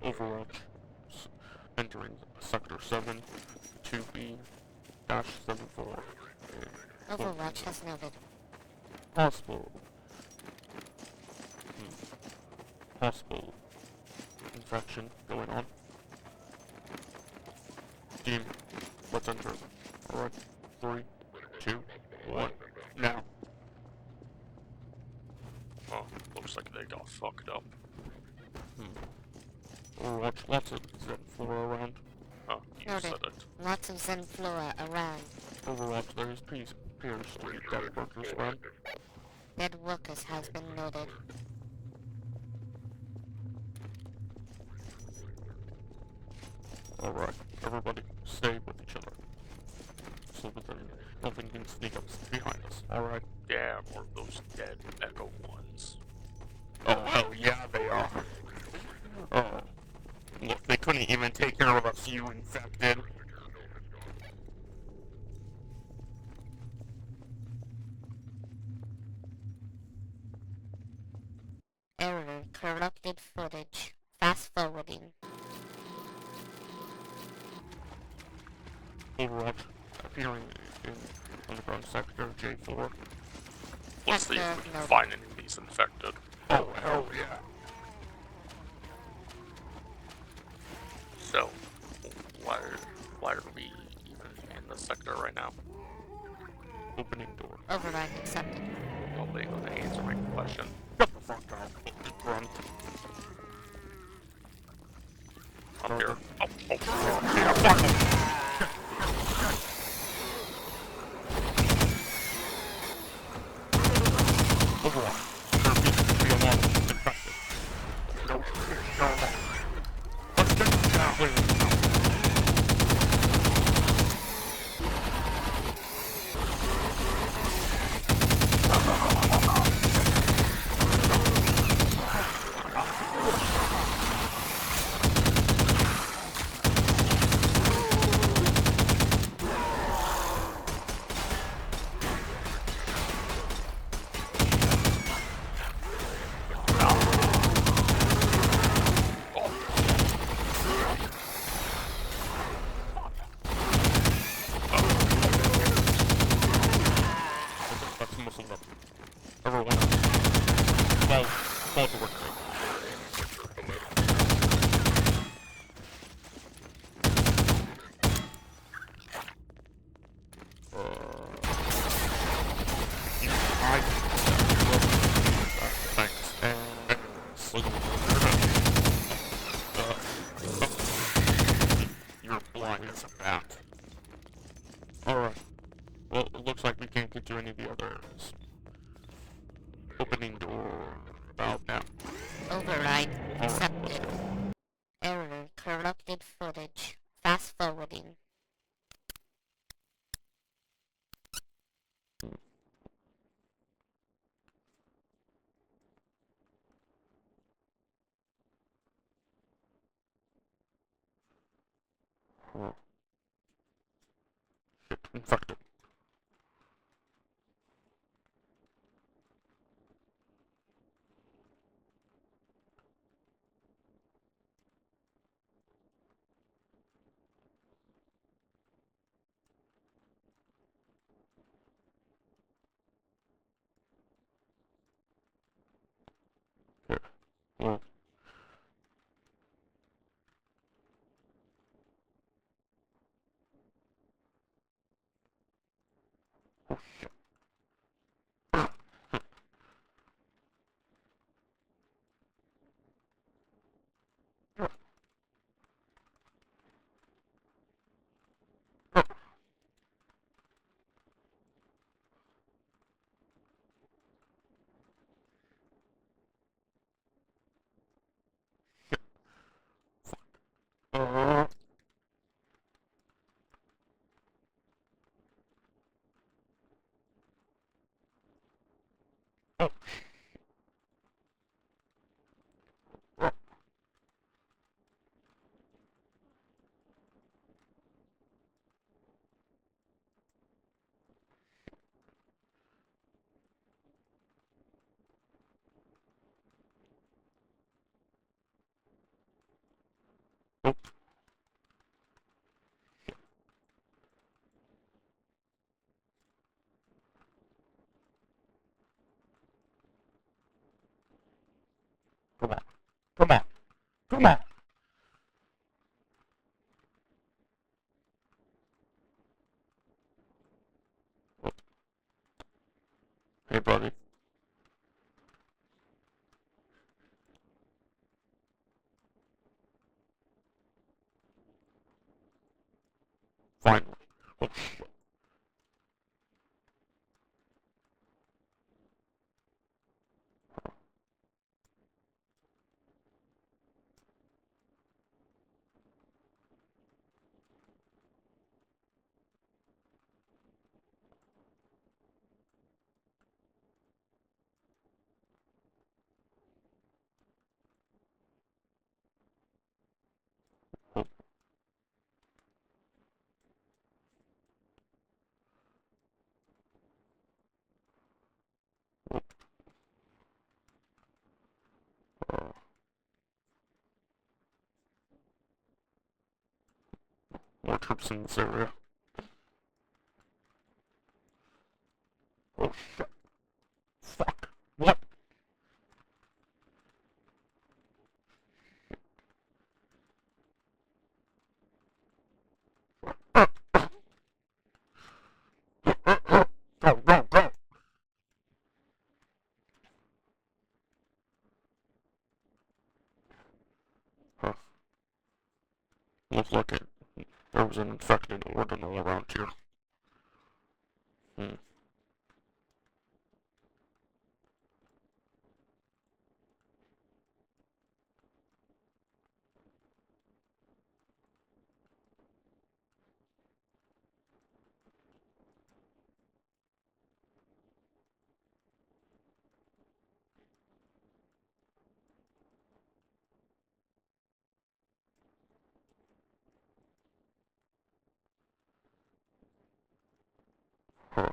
Overwatch. Entering Sector 7, 2B-74. Overwatch has noted. Possible. Possible infection going on. Team, let's enter. Alright, 3, 2, 1, now. Oh, looks like they got fucked up. Overwatch, lots of Zen flora around. Oh, you Noted. said it. Lots of Zen flora around. Overwatch, there appears to be dead workers around. Dead workers has been noted. Alright, everybody, stay with each other. So that nothing can sneak up behind us, alright? Damn, or those dead echo ones. Oh, hell yeah, they are. Oh. Look, they couldn't even take care of us, you infected. Error. Corrupted footage. Fast forwarding. Overwatch, appearing in underground sector J4. Let's see if we Sector can noted. find any of these infected. Oh, hell yeah. So, why are we even in the sector right now? Opening door. Override accepted. Nobody gonna answer my question. Shut the fuck up, grunt. I'm here. Oh, Yeah, fuck 'em. Overwatch, there appears to be a lot of infected. No, let's get them down, please. That's most of them. Everyone, fall to work. Thanks. And you're blind as a bat. Alright. Well, it looks like we can't get to any of the other areas. Opening door. About now. Override Alright, let's accepted. go. Error. Corrupted footage. Fast forwarding. Oh. Shit, infected. Here. Well. Oh shit. Uh, Come on. Come on. Hey, buddy. Finally. Oh, shit. Oh, oh, uh, more troops in this area. Oh, shit. Fuck. What? Go, go, go! Huh. Looks like it. There was an infected ordinal around here. Hmm. Huh.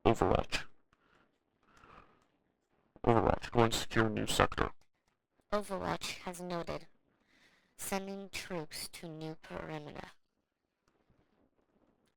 Overwatch. Overwatch. Go and secure new sector. Overwatch has noted. Sending troops to new perimeter.